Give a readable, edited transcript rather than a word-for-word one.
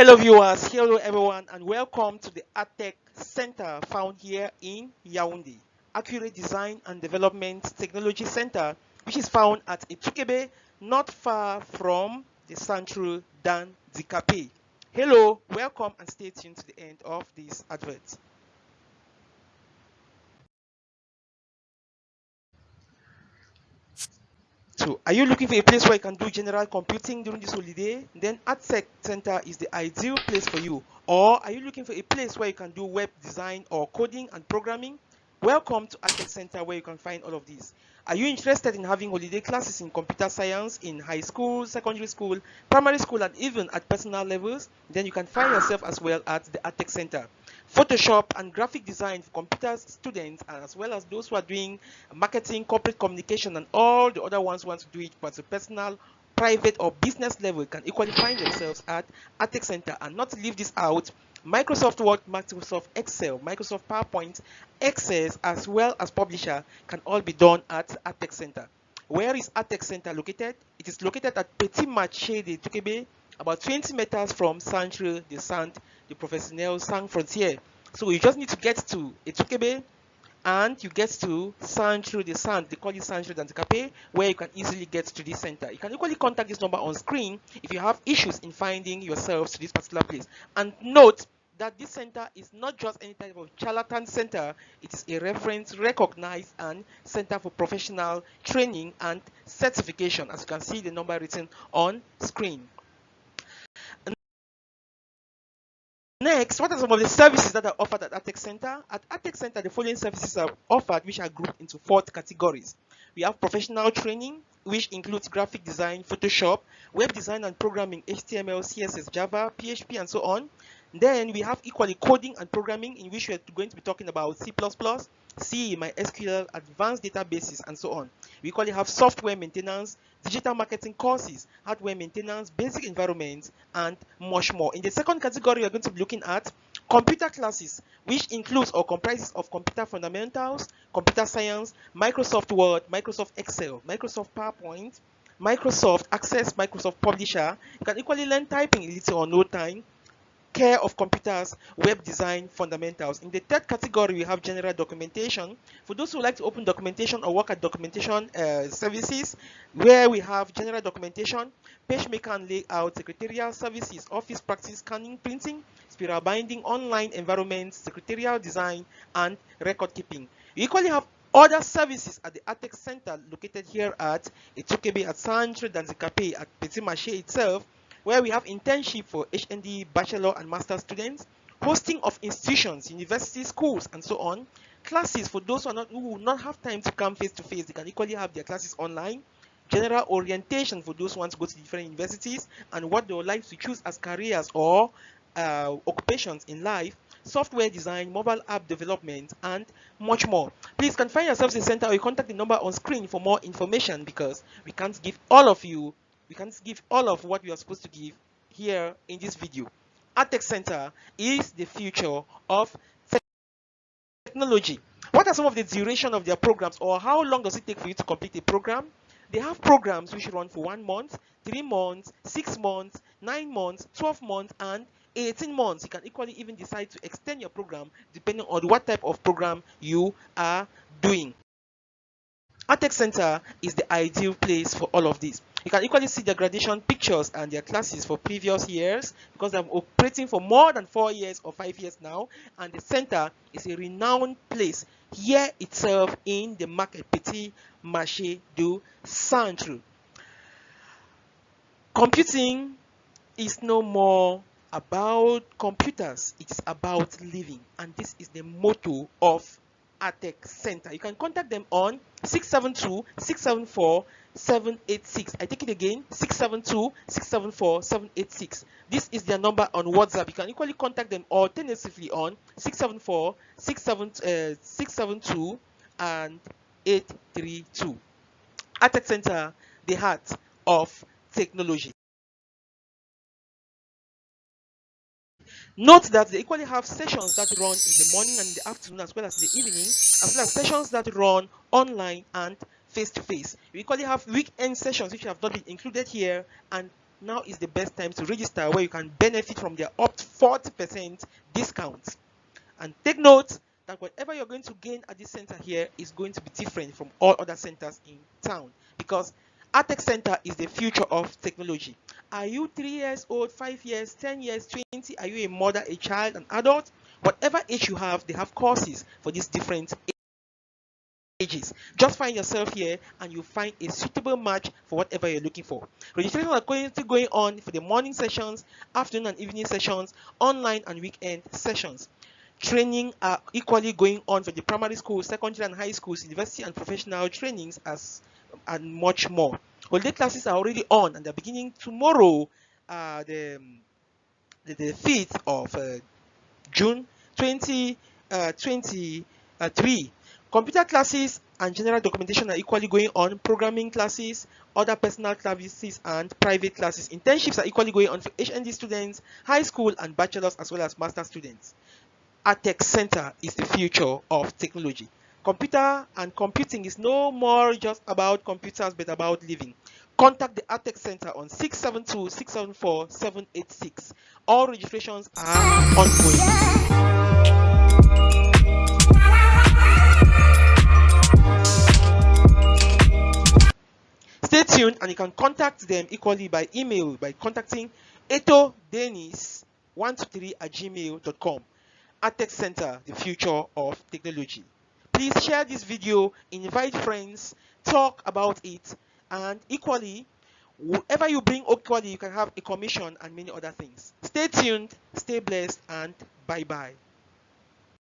Hello viewers, hello everyone, and welcome to the Artech Center found here in Yaounde. Accurate Design and Development Technology Center, which is found at Etoug-Egbe, not far from the Central Dan Dikape. Hello, welcome, and stay tuned to the end of this advert. So, are you looking for a place where you can do general computing during this holiday? Then Artech Center is the ideal place for you. Or are you looking for a place where you can do web design or coding and programming? Welcome to Artech Center, where you can find all of these. Are you interested in having holiday classes in computer science in high school, secondary school, primary school, and even at personal levels? Then you can find yourself as well at the Artech Center. Photoshop and graphic design for computer students, as well as those who are doing marketing, corporate communication, and all the other ones who want to do it but a personal, private, or business level, can equally find themselves at Artech Center. And not to leave this out, Microsoft Word, Microsoft Excel, Microsoft PowerPoint, Access, as well as Publisher can all be done at Artech Center. Where is Artech Center located? It is located at Petit Marché de Etoug-Egbe, about 20 meters from Centre de Sainte de Professionnel Sans Frontières. So you just need to get to Etoug-Egbe and you get to Centre de Sainte, they call it Centre de Dikape, where you can easily get to this center. You can equally contact this number on screen if you have issues in finding yourselves to this particular place. And note that this center is not just any type of charlatan center. It is a reference, recognized, and center for professional training and certification, as you can see the number written on screen. Next, what are some of the services that are offered at Artech Center? At Artech Center, the following services are offered, which are grouped into 4 categories. We have professional training, which includes graphic design, Photoshop, web design and programming, HTML, CSS, Java, PHP, and so on. Then we have equally coding and programming, in which we are going to be talking about C++, C, MySQL, advanced databases, and so on. We equally have software maintenance, digital marketing courses, hardware maintenance, basic environments, and much more. In the second category, we are going to be looking at computer classes, which includes or comprises of computer fundamentals, computer science, Microsoft Word, Microsoft Excel, Microsoft PowerPoint, Microsoft Access, Microsoft Publisher. You can equally learn typing in little or no time, care of computers, web design fundamentals. In the third category, we have general documentation. For those who like to open documentation or work at documentation services, where we have general documentation, page maker and layout, secretarial services, office practice, scanning, printing, spiral binding, online environments, secretarial design, and record keeping. We equally have other services at the Artech Center, located here at Etoug-Egbe, at Centre de Dikape, at Petit Marché itself, where we have internship for HND, bachelor and master students, hosting of institutions, universities, schools, and so on, classes for those who will not have time to come face to face. They can equally have their classes online, general orientation for those who want to go to different universities and what they would like to choose as careers or occupations in life, software design, mobile app development, and much more. Please can find yourselves in the center, or you contact the number on screen for more information, because we can't give all of what we are supposed to give here in this video. Artech Center is the future of technology. What are some of the duration of their programs, or how long does it take for you to complete a program? They have programs which run for 1 month, 3 months, 6 months, 9 months, 12 months, and 18 months. You can equally even decide to extend your program depending on what type of program you are doing. Artech Center is the ideal place for all of this. You can equally see their graduation pictures and their classes for previous years, because they're operating for more than 4 years or 5 years now, and the center is a renowned place here itself in the market Petit Marché du Centre. Computing is no more about computers, it's about living, and this is the motto of Artech Center. You can contact them on 672-674-786. I take it again, 672-674-786. This is their number on WhatsApp. You can equally contact them alternatively on 672 and 832. Artech Center, the heart of technology. Note that they equally have sessions that run in the morning and in the afternoon, as well as in the evening, as well as sessions that run online and face-to-face. We equally have weekend sessions which have not been included here, and now is the best time to register, where you can benefit from their up to 40% discount. And take note that whatever you're going to gain at this center here is going to be different from all other centers in town, because Artech Center is the future of technology. Are you 3 years old, 5 years, 10 years, 20? Are you a mother, a child, an adult? Whatever age you have, they have courses for these different ages. Just find yourself here and you find a suitable match for whatever you're looking for. Registrations are currently going on for the morning sessions, afternoon and evening sessions, online and weekend sessions. Training are equally going on for the primary school, secondary and high schools, university and professional trainings, and much more. Holiday classes are already on and they're beginning tomorrow, the 5th of June 2023. Computer classes and general documentation are equally going on. Programming classes, other personal classes, and private classes. Internships are equally going on for HND students, high school and bachelor's, as well as master students. Artech Center is the future of technology. Computer and computing is no more just about computers, but about living. Contact the Artech Center on 672-674-786. All registrations are ongoing. Stay tuned, and you can contact them equally by email by contacting etodenis123@gmail.com. Artech Center, the future of technology. Please share this video, invite friends, talk about it, and equally, whatever you bring, equally, you can have a commission and many other things. Stay tuned, stay blessed, and bye-bye.